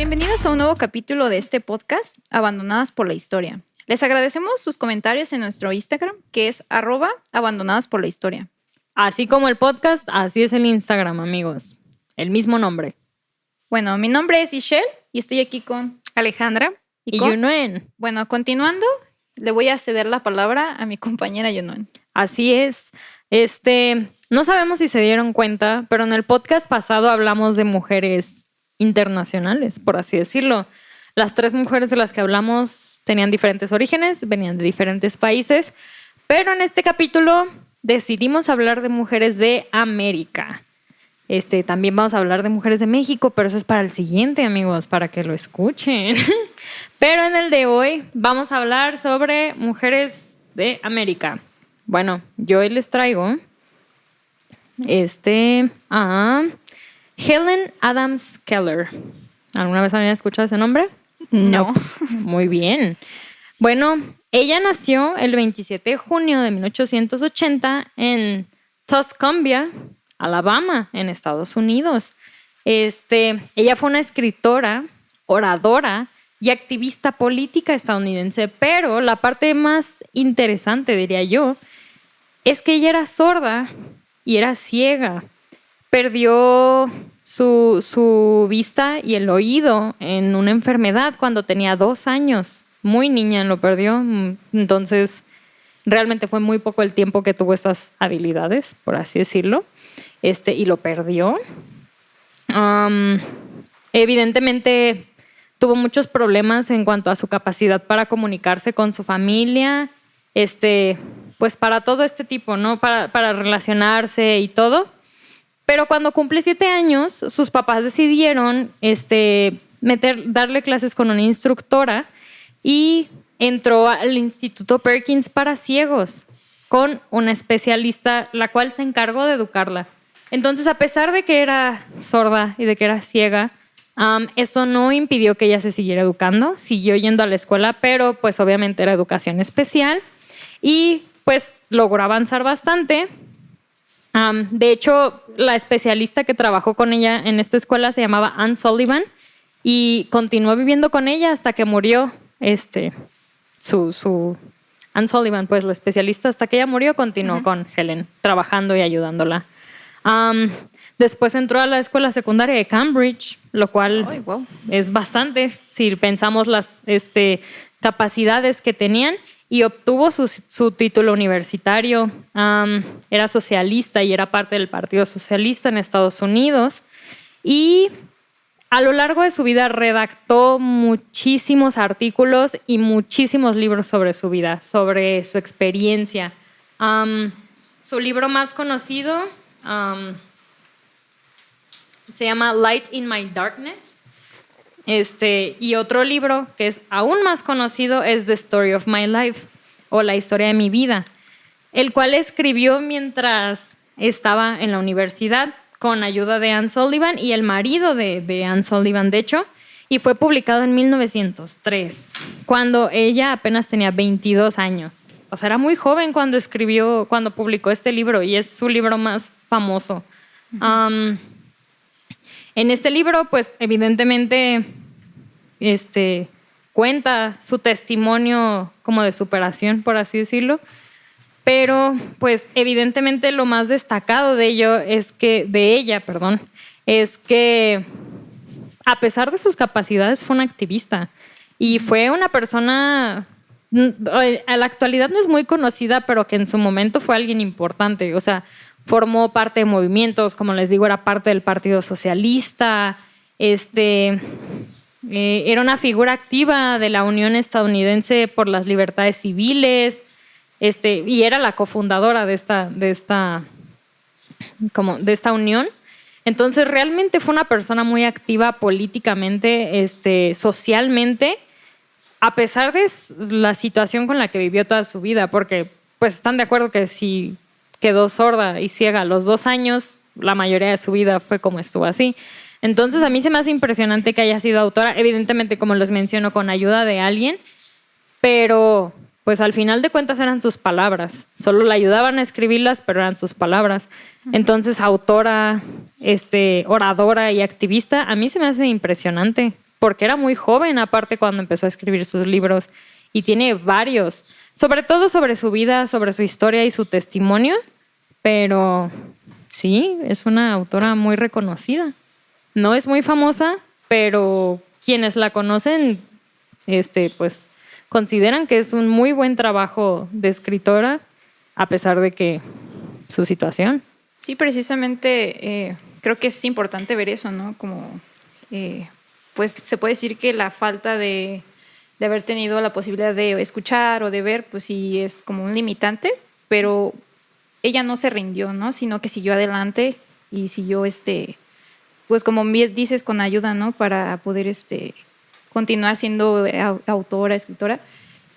bienvenidos a un nuevo capítulo de este podcast, Abandonadas por la Historia. Les agradecemos sus comentarios en nuestro Instagram, que es @abandonadas_por-la-historia. Así como el podcast, así es el Instagram, amigos. El mismo nombre. Bueno, mi nombre es Ishel y estoy aquí con Alejandra y Yunuen. Bueno, continuando, le voy a ceder la palabra a mi compañera Yunuen. Así es. No sabemos si se dieron cuenta, pero en el podcast pasado hablamos de mujeres internacionales, por así decirlo. Las 3 mujeres de las que hablamos tenían diferentes orígenes, venían de diferentes países, pero en este capítulo decidimos hablar de mujeres de América. También vamos a hablar de mujeres de México, pero eso es para el siguiente, amigos, para que lo escuchen. Pero en el de hoy vamos a hablar sobre mujeres de América. Bueno, yo hoy les traigo a Helen Adams Keller. ¿Alguna vez habían escuchado ese nombre? No. Muy bien. Bueno, ella nació el 27 de junio de 1880 en Tuscumbia, Alabama, en Estados Unidos. Ella fue una escritora, oradora y activista política estadounidense, pero la parte más interesante, diría yo, es que ella era sorda y era ciega. Perdió su vista y el oído en una enfermedad cuando tenía 2 años. Muy niña lo perdió, entonces realmente fue muy poco el tiempo que tuvo esas habilidades, por así decirlo, y lo perdió. Evidentemente tuvo muchos problemas en cuanto a su capacidad para comunicarse con su familia, pues para todo este tipo, ¿no? Para relacionarse y todo. Pero cuando cumple 7 años, sus papás decidieron darle clases con una instructora y entró al Instituto Perkins para ciegos con una especialista, la cual se encargó de educarla. Entonces, a pesar de que era sorda y de que era ciega, eso no impidió que ella se siguiera educando, siguió yendo a la escuela, pero pues obviamente era educación especial y pues logró avanzar bastante. De hecho, la especialista que trabajó con ella en esta escuela se llamaba Anne Sullivan y continuó viviendo con ella hasta que murió. Anne Sullivan, pues la especialista, hasta que ella murió, continuó con Helen, trabajando y ayudándola. Después entró a la escuela secundaria de Cambridge, lo cual es bastante, si pensamos las capacidades que tenían, y obtuvo su título universitario. Era socialista y era parte del Partido Socialista en Estados Unidos. Y a lo largo de su vida redactó muchísimos artículos y muchísimos libros sobre su vida, sobre su experiencia. Su libro más conocido se llama Light in My Darkness. Y otro libro que es aún más conocido es The Story of My Life, o La historia de mi vida, el cual escribió mientras estaba en la universidad con ayuda de Anne Sullivan y el marido de Anne Sullivan, de hecho, y fue publicado en 1903, cuando ella apenas tenía 22 años. O sea, era muy joven cuando publicó este libro, y es su libro más famoso. En este libro, pues, evidentemente, cuenta su testimonio como de superación, por así decirlo, pero, pues, evidentemente lo más destacado de ella, es que a pesar de sus capacidades fue una activista y fue una persona, a la actualidad no es muy conocida, pero que en su momento fue alguien importante. O sea, formó parte de movimientos, como les digo, era parte del Partido Socialista, era una figura activa de la Unión Estadounidense por las Libertades Civiles, y era la cofundadora de esta unión. Entonces, realmente fue una persona muy activa políticamente, socialmente, a pesar de la situación con la que vivió toda su vida, porque pues están de acuerdo que si quedó sorda y ciega a los 2 años, la mayoría de su vida fue como estuvo así. Entonces, a mí se me hace impresionante que haya sido autora, evidentemente, como les menciono, con ayuda de alguien, pero pues al final de cuentas eran sus palabras. Solo la ayudaban a escribirlas, pero eran sus palabras. Entonces, autora, oradora y activista, a mí se me hace impresionante porque era muy joven aparte cuando empezó a escribir sus libros y tiene varios, sobre todo sobre su vida, sobre su historia y su testimonio, pero sí, es una autora muy reconocida. No es muy famosa, pero quienes la conocen, pues consideran que es un muy buen trabajo de escritora, a pesar de que su situación. Sí, precisamente creo que es importante ver eso, ¿no? Como, pues se puede decir que la falta de haber tenido la posibilidad de escuchar o de ver, pues sí es como un limitante, pero ella no se rindió, ¿no? Sino que siguió adelante y siguió, pues como bien dices, con ayuda, ¿no? Para poder, continuar siendo autora, escritora.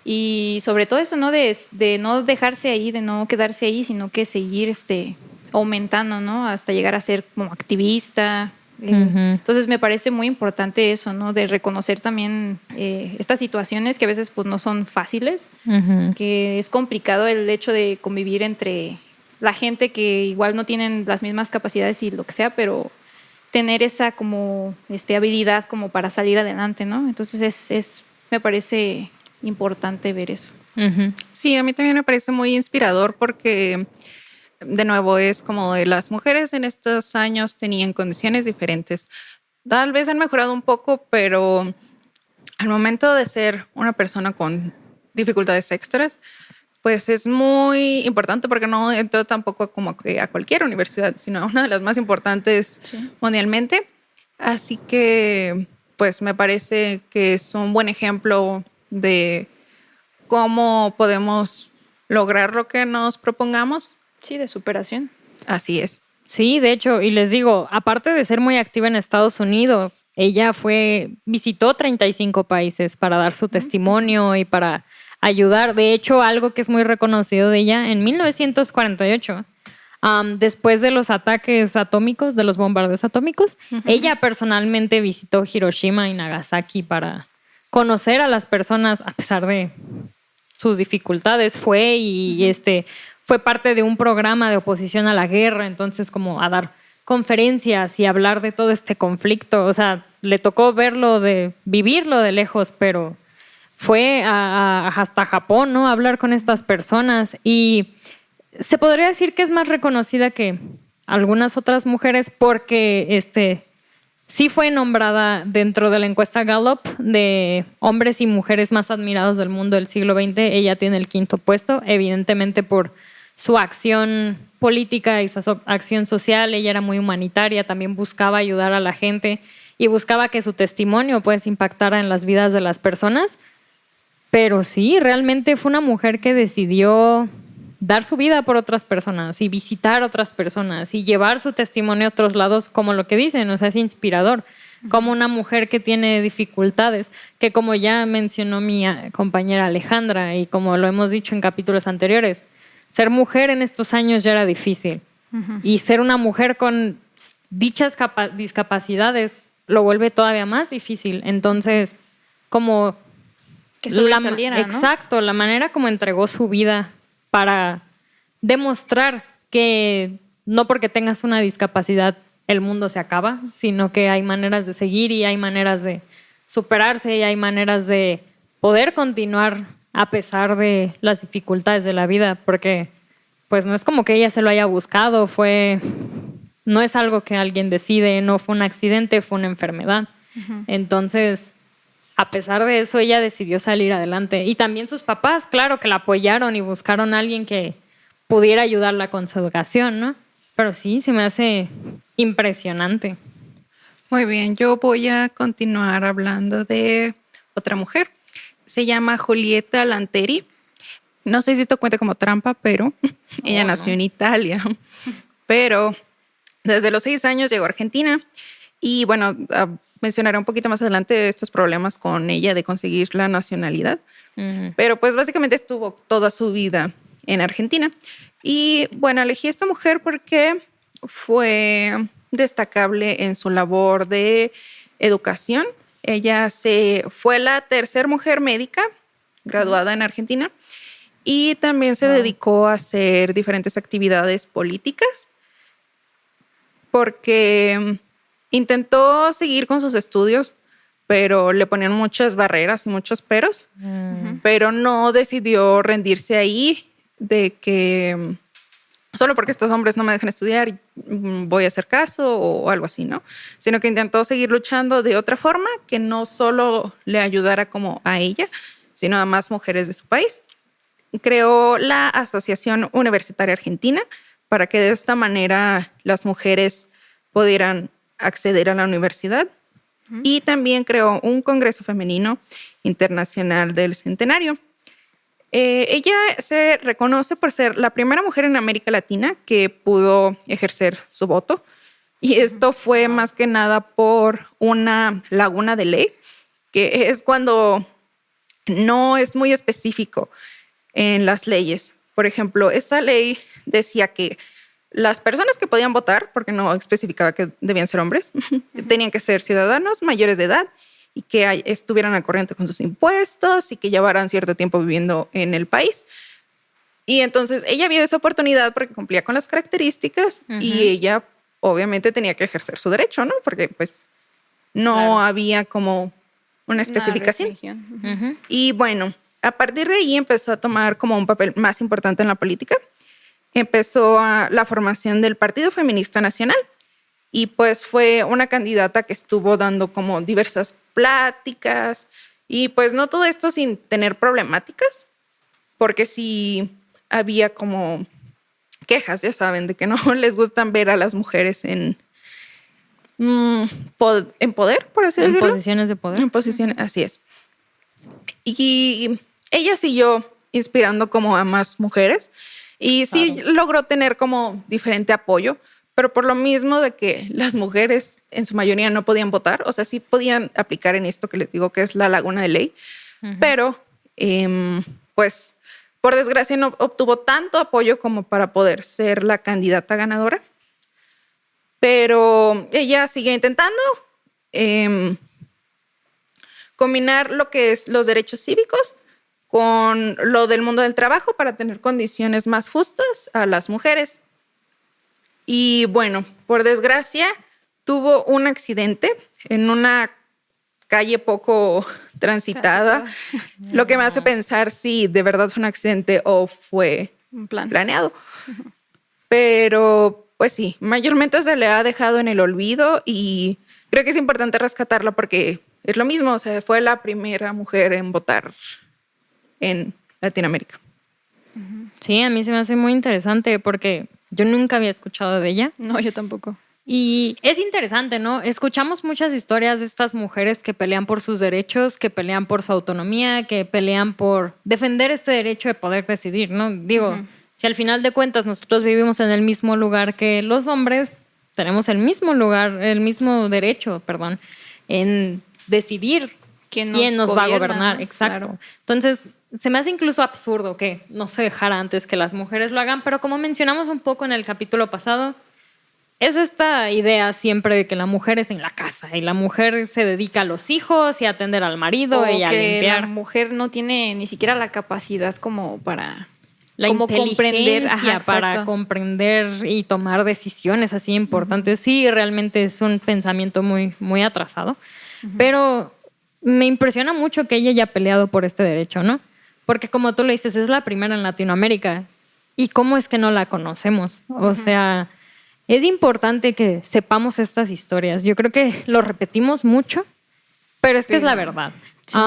Y sobre todo eso, ¿no? De no dejarse ahí, de no quedarse ahí, sino que seguir, aumentando, ¿no? Hasta llegar a ser como activista. Entonces me parece muy importante eso, ¿no? De reconocer también estas situaciones que a veces pues no son fáciles, que es complicado el hecho de convivir entre la gente que igual no tienen las mismas capacidades y lo que sea, pero tener esa como habilidad como para salir adelante, ¿no? Entonces me parece importante ver eso. Sí, a mí también me parece muy inspirador porque de nuevo es como de las mujeres en estos años tenían condiciones diferentes. Tal vez han mejorado un poco, pero al momento de ser una persona con dificultades extras, pues es muy importante porque no entró tampoco como que a cualquier universidad, sino a una de las más importantes mundialmente. Así que pues me parece que es un buen ejemplo de cómo podemos lograr lo que nos propongamos. Sí, de superación. Así es. Sí, de hecho, y les digo, aparte de ser muy activa en Estados Unidos, ella visitó 35 países para dar su testimonio y para ayudar. De hecho, algo que es muy reconocido de ella, en 1948, después de los ataques atómicos, de los bombardeos atómicos, ella personalmente visitó Hiroshima y Nagasaki para conocer a las personas, a pesar de sus dificultades, fue parte de un programa de oposición a la guerra, entonces como a dar conferencias y hablar de todo este conflicto. O sea, le tocó vivirlo de lejos, pero fue hasta Japón, ¿no? A hablar con estas personas y se podría decir que es más reconocida que algunas otras mujeres porque sí fue nombrada dentro de la encuesta Gallup de hombres y mujeres más admirados del mundo del siglo XX. Ella tiene el 5º puesto, evidentemente por su acción política y su acción social. Ella era muy humanitaria, también buscaba ayudar a la gente y buscaba que su testimonio pues impactara en las vidas de las personas. Pero sí, realmente fue una mujer que decidió dar su vida por otras personas y visitar otras personas y llevar su testimonio a otros lados, como lo que dicen, o sea, es inspirador. Como una mujer que tiene dificultades, que como ya mencionó mi compañera Alejandra y como lo hemos dicho en capítulos anteriores, ser mujer en estos años ya era difícil. Y ser una mujer con dichas discapacidades lo vuelve todavía más difícil. Entonces, como que sobresaliera, ¿no? Exacto, la manera como entregó su vida para demostrar que no porque tengas una discapacidad el mundo se acaba, sino que hay maneras de seguir y hay maneras de superarse y hay maneras de poder continuar a pesar de las dificultades de la vida, porque pues no es como que ella se lo haya buscado, no es algo que alguien decide, no fue un accidente, fue una enfermedad. Entonces, a pesar de eso, ella decidió salir adelante. Y también sus papás, claro, que la apoyaron y buscaron a alguien que pudiera ayudarla con su educación, ¿no? Pero sí, se me hace impresionante. Muy bien, yo voy a continuar hablando de otra mujer. Se llama Julieta Lanteri. No sé si esto cuenta como trampa, pero ella nació en Italia. Pero desde los 6 años llegó a Argentina. Y bueno, mencionaré un poquito más adelante estos problemas con ella de conseguir la nacionalidad. Pero pues básicamente estuvo toda su vida en Argentina. Y bueno, elegí a esta mujer porque fue destacable en su labor de educación. Ella fue la tercera mujer médica graduada en Argentina y también se dedicó a hacer diferentes actividades políticas porque intentó seguir con sus estudios, pero le ponían muchas barreras y muchos peros, pero no decidió rendirse ahí de que solo porque estos hombres no me dejan estudiar voy a hacer caso o algo así, ¿no? Sino que intentó seguir luchando de otra forma que no solo le ayudara como a ella, sino a más mujeres de su país. Creó la Asociación Universitaria Argentina para que de esta manera las mujeres pudieran acceder a la universidad. Y también creó un Congreso Femenino Internacional del Centenario. Ella se reconoce por ser la primera mujer en América Latina que pudo ejercer su voto. Y esto fue más que nada por una laguna de ley, que es cuando no es muy específico en las leyes. Por ejemplo, esta ley decía que las personas que podían votar, porque no especificaba que debían ser hombres, tenían que ser ciudadanos mayores de edad y que estuvieran al corriente con sus impuestos y que llevaran cierto tiempo viviendo en el país. Y entonces ella vio esa oportunidad porque cumplía con las características y ella obviamente tenía que ejercer su derecho, ¿no? Porque pues no había como una especificación. Y bueno, a partir de ahí empezó a tomar como un papel más importante en la política. Empezó la formación del Partido Feminista Nacional y pues fue una candidata que estuvo dando como diversas pláticas y pues no todo esto sin tener problemáticas, porque sí había como quejas, ya saben, de que no les gustan ver a las mujeres en poder, por así decirlo. En posiciones de poder. En posiciones, así es. Y ella siguió inspirando como a más mujeres y sí logró tener como diferente apoyo, pero por lo mismo de que las mujeres en su mayoría no podían votar, o sea, sí podían aplicar en esto que les digo que es la laguna de ley, pero pues por desgracia no obtuvo tanto apoyo como para poder ser la candidata ganadora. Pero ella siguió intentando combinar lo que es los derechos cívicos con lo del mundo del trabajo para tener condiciones más justas a las mujeres. Y bueno, por desgracia, tuvo un accidente en una calle poco transitada, lo que me hace pensar si de verdad fue un accidente o fue planeado. Pero pues sí, mayormente se le ha dejado en el olvido y creo que es importante rescatarla porque es lo mismo, o sea, fue la primera mujer en votar en Latinoamérica. Sí, a mí se me hace muy interesante porque yo nunca había escuchado de ella. No, yo tampoco. Y es interesante, ¿no? Escuchamos muchas historias de estas mujeres que pelean por sus derechos, que pelean por su autonomía, que pelean por defender este derecho de poder decidir, ¿no? Digo, si al final de cuentas nosotros vivimos en el mismo lugar que los hombres, tenemos el mismo lugar, el mismo derecho, perdón, en decidir quién nos va a gobernar. ¿No? Exacto. Claro. Entonces, se me hace incluso absurdo que no se dejara antes que las mujeres lo hagan, pero como mencionamos un poco en el capítulo pasado, es esta idea siempre de que la mujer es en la casa y la mujer se dedica a los hijos y a atender al marido y a limpiar. La mujer no tiene ni siquiera la capacidad como para la como comprender, para comprender y tomar decisiones así importantes. Sí, realmente es un pensamiento muy, muy atrasado, pero me impresiona mucho que ella haya peleado por este derecho, ¿no? Porque como tú lo dices, es la primera en Latinoamérica. ¿Y cómo es que no la conocemos? O sea, es importante que sepamos estas historias. Yo creo que lo repetimos mucho, pero es que es la verdad. Sí.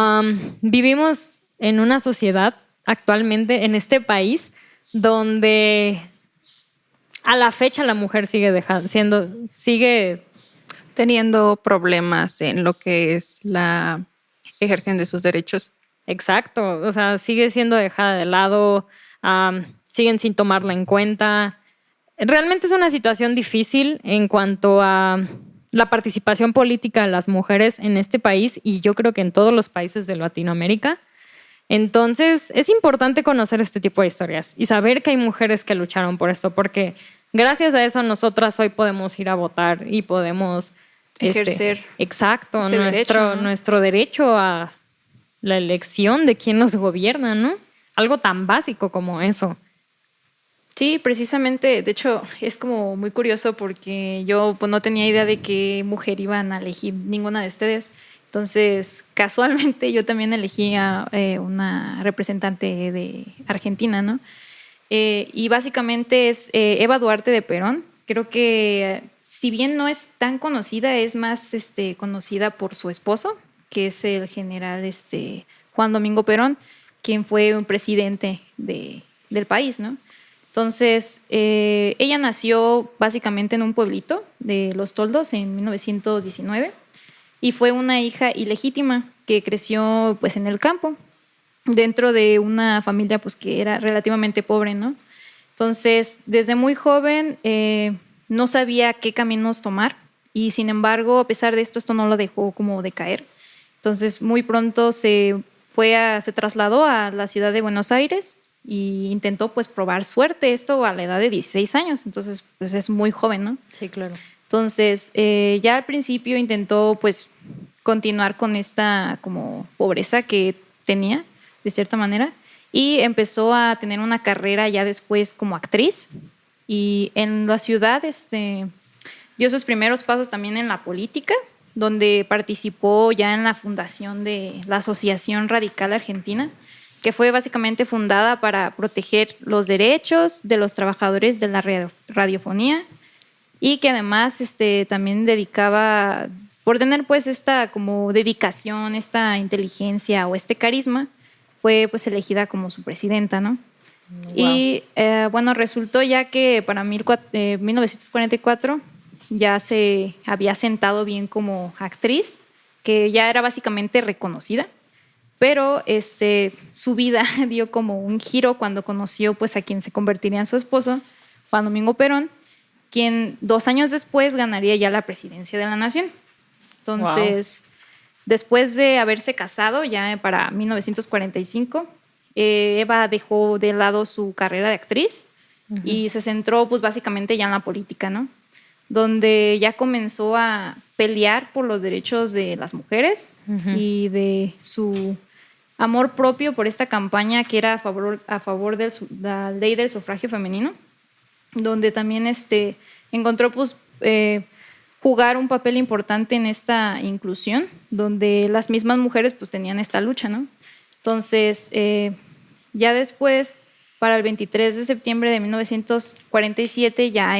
Vivimos en una sociedad actualmente, en este país, donde a la fecha la mujer sigue teniendo problemas en lo que es la ejerción de sus derechos. Exacto, o sea, sigue siendo dejada de lado, siguen sin tomarla en cuenta. Realmente es una situación difícil en cuanto a la participación política de las mujeres en este país y yo creo que en todos los países de Latinoamérica. Entonces, es importante conocer este tipo de historias y saber que hay mujeres que lucharon por esto, porque gracias a eso nosotras hoy podemos ir a votar y podemos ejercer nuestro derecho a la elección de quién nos gobierna, ¿no? Algo tan básico como eso. Sí, precisamente, de hecho, es como muy curioso porque yo pues, no tenía idea de qué mujer iban a elegir ninguna de ustedes. Entonces, casualmente yo también elegí a una representante de Argentina, ¿no? Y básicamente es Eva Duarte de Perón. Creo que si bien no es tan conocida, es más conocida por su esposo, que es el general Juan Domingo Perón, quien fue un presidente del país, ¿no? Entonces, ella nació básicamente en un pueblito de Los Toldos en 1919 y fue una hija ilegítima que creció pues en el campo, dentro de una familia pues que era relativamente pobre, ¿no? Entonces, desde muy joven no sabía qué caminos tomar y sin embargo, a pesar de esto no lo dejó como decaer. Entonces, muy pronto se trasladó a la ciudad de Buenos Aires y intentó pues probar suerte, esto a la edad de 16 años, entonces pues es muy joven, ¿no? Sí, claro. Entonces, ya al principio intentó pues continuar con esta como pobreza que tenía, de cierta manera, y empezó a tener una carrera ya después como actriz y en la ciudad dio sus primeros pasos también en la política, donde participó ya en la fundación de la Asociación Radical Argentina, que fue básicamente fundada para proteger los derechos de los trabajadores de la radiofonía y que además también dedicaba, por tener pues esta como dedicación, esta inteligencia o este carisma, fue pues elegida como su presidenta, ¿no? Wow. Y bueno, resultó ya que para 1944 ya se había sentado bien como actriz, que ya era básicamente reconocida, pero su vida dio como un giro cuando conoció pues a quien se convertiría en su esposo, Juan Domingo Perón, quien 2 años después ganaría ya la presidencia de la nación. Entonces, después de haberse casado, ya para 1945, Eva dejó de lado su carrera de actriz y se centró pues básicamente ya en la política, ¿no? Donde ya comenzó a pelear por los derechos de las mujeres y de su amor propio por esta campaña que era a favor de la ley del sufragio femenino, donde también encontró pues, jugar un papel importante en esta inclusión, donde las mismas mujeres pues, tenían esta lucha, ¿no? Entonces, ya después, para el 23 de septiembre de 1947, ya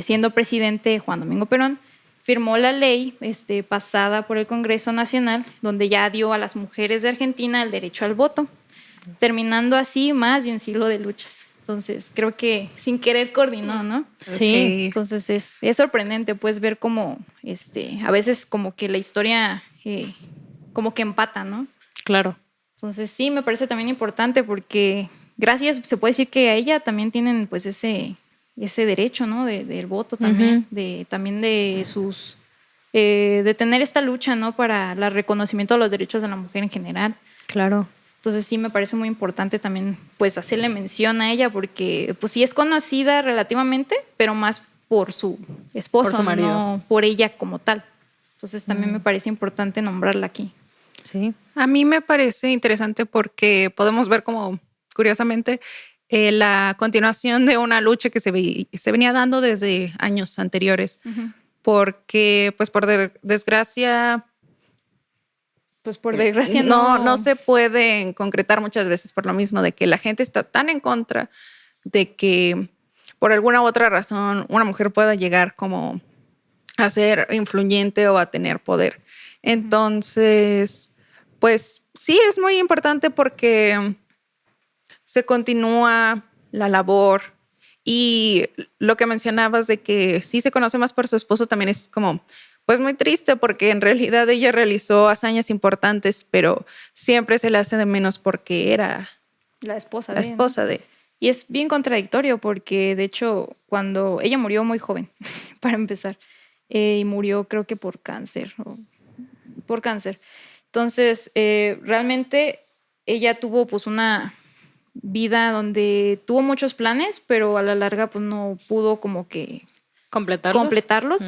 siendo presidente Juan Domingo Perón, firmó la ley pasada por el Congreso Nacional, donde ya dio a las mujeres de Argentina el derecho al voto, terminando así más de un siglo de luchas. Entonces, creo que sin querer coordinó, ¿no? Sí. Entonces, es sorprendente, pues, ver cómo a veces como que la historia como que empata, ¿no? Claro. Entonces, sí, me parece también importante porque gracias, se puede decir que a ella también tienen pues ese derecho, ¿no? Del voto también, también de sus de tener esta lucha, ¿no? Para el reconocimiento de los derechos de la mujer en general. Claro. Entonces sí me parece muy importante también pues hacerle mención a ella porque pues sí es conocida relativamente, pero más por su esposo, por su marido, no por ella como tal. Entonces también me parece importante nombrarla aquí. Sí. A mí me parece interesante porque podemos ver como, curiosamente, la continuación de una lucha que se venía dando desde años anteriores. Porque, pues por desgracia... Pues por desgracia no se pueden concretar muchas veces por lo mismo de que la gente está tan en contra de que por alguna u otra razón una mujer pueda llegar como a ser influyente o a tener poder. Entonces, pues sí es muy importante porque se continúa la labor y lo que mencionabas de que sí se conoce más por su esposo también es como... Pues muy triste porque en realidad ella realizó hazañas importantes, pero siempre se le hace de menos porque era la esposa de. Y es bien contradictorio porque, de hecho, cuando ella murió muy joven, para empezar, y murió creo que por cáncer. Entonces, realmente ella tuvo pues una vida donde tuvo muchos planes, pero a la larga pues no pudo como que completarlos.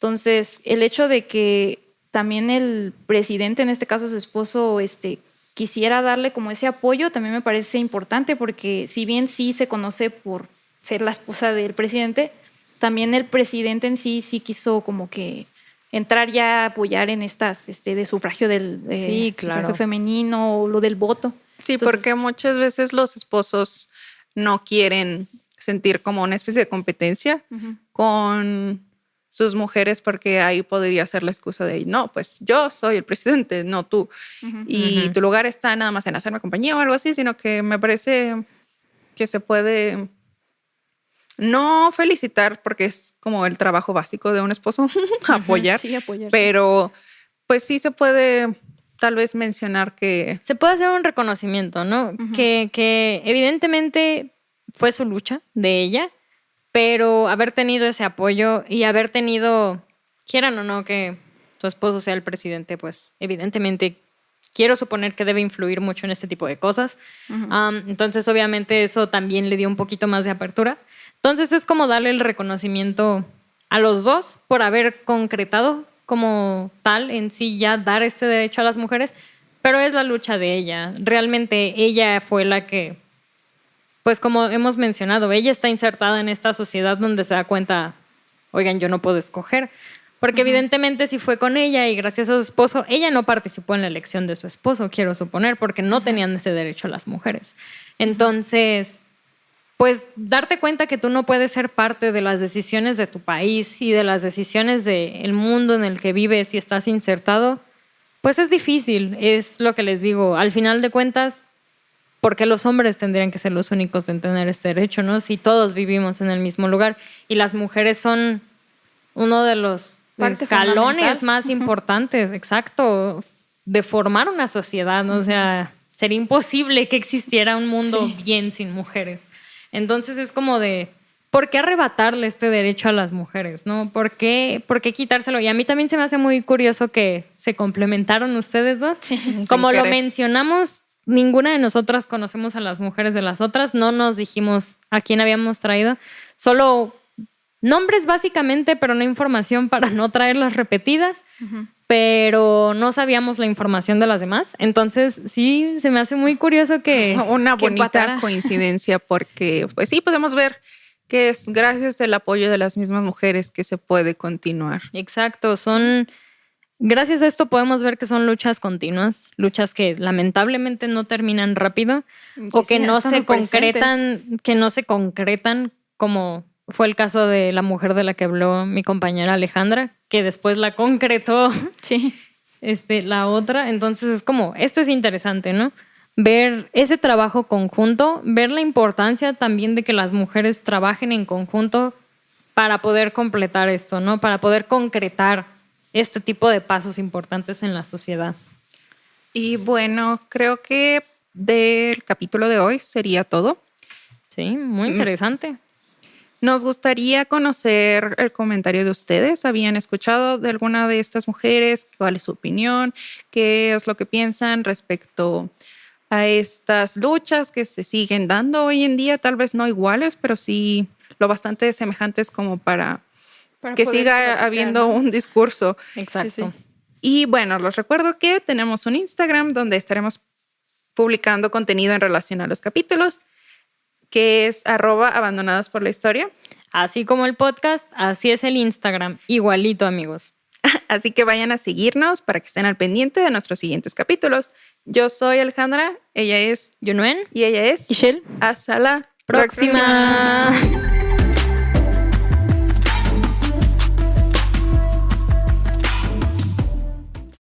Entonces, el hecho de que también el presidente, en este caso su esposo, quisiera darle como ese apoyo, también me parece importante porque si bien sí se conoce por ser la esposa del presidente, también el presidente en sí quiso como que entrar ya a apoyar en estas de sufragio del Sí, claro. sufragio femenino o lo del voto. Sí, Entonces, porque muchas veces los esposos no quieren sentir como una especie de competencia con sus mujeres, porque ahí podría ser la excusa de, no, pues yo soy el presidente, no tú. Y tu lugar está nada más en hacerme compañía o algo así, sino que me parece que se puede no felicitar, porque es como el trabajo básico de un esposo, apoyar, sí, apoyar. pero pues sí se puede tal vez mencionar que... Se puede hacer un reconocimiento, ¿no? Que evidentemente fue su lucha de ella, pero haber tenido ese apoyo y haber tenido, quieran o no que tu esposo sea el presidente, pues evidentemente quiero suponer que debe influir mucho en este tipo de cosas. Entonces obviamente eso también le dio un poquito más de apertura. Entonces es como darle el reconocimiento a los dos por haber concretado como tal en sí ya dar ese derecho a las mujeres, pero es la lucha de ella. Realmente ella fue la que, pues como hemos mencionado, ella está insertada en esta sociedad donde se da cuenta, oigan, yo no puedo escoger. Porque evidentemente si fue con ella y gracias a su esposo, ella no participó en la elección de su esposo, quiero suponer, porque no tenían ese derecho las mujeres. Entonces, pues darte cuenta que tú no puedes ser parte de las decisiones de tu país y de las decisiones del mundo en el que vives y estás insertado, pues es difícil, es lo que les digo. Al final de cuentas, ¿por qué los hombres tendrían que ser los únicos en tener este derecho, ¿no? Si todos vivimos en el mismo lugar y las mujeres son uno de los escalones más importantes, exacto, de formar una sociedad, ¿no? O sea, sería imposible que existiera un mundo bien sin mujeres. Entonces es como de, ¿por qué arrebatarle este derecho a las mujeres, no? ¿Por qué quitárselo? Y a mí también se me hace muy curioso que se complementaron ustedes dos. Sí, como lo mencionamos, ninguna de nosotras conocemos a las mujeres de las otras, no nos dijimos a quién habíamos traído, solo nombres básicamente, pero no información para no traerlas repetidas, pero no sabíamos la información de las demás. Entonces sí, se me hace muy curioso que... Una bonita coincidencia, porque pues sí podemos ver que es gracias al apoyo de las mismas mujeres que se puede continuar. Exacto, gracias a esto podemos ver que son luchas continuas, luchas que lamentablemente no terminan rápido o que no se concretan, como fue el caso de la mujer de la que habló mi compañera Alejandra, que después la concretó la otra. Entonces es como, esto es interesante, ¿no? Ver ese trabajo conjunto, ver la importancia también de que las mujeres trabajen en conjunto para poder completar esto, ¿no? Para poder concretar este tipo de pasos importantes en la sociedad. Y bueno, creo que del capítulo de hoy sería todo. Sí, muy interesante. Nos gustaría conocer el comentario de ustedes. ¿Habían escuchado de alguna de estas mujeres? ¿Cuál es su opinión? ¿Qué es lo que piensan respecto a estas luchas que se siguen dando hoy en día? Tal vez no iguales, pero sí lo bastante semejantes como para que siga habiendo un discurso. Exacto. Sí. Y bueno, les recuerdo que tenemos un Instagram donde estaremos publicando contenido en relación a los capítulos, que es @abandonadas por la historia. Así como el podcast, así es el Instagram. Igualito, amigos. Así que vayan a seguirnos para que estén al pendiente de nuestros siguientes capítulos. Yo soy Alejandra, ella es Yunuen y ella es Ishel. Hasta la próxima.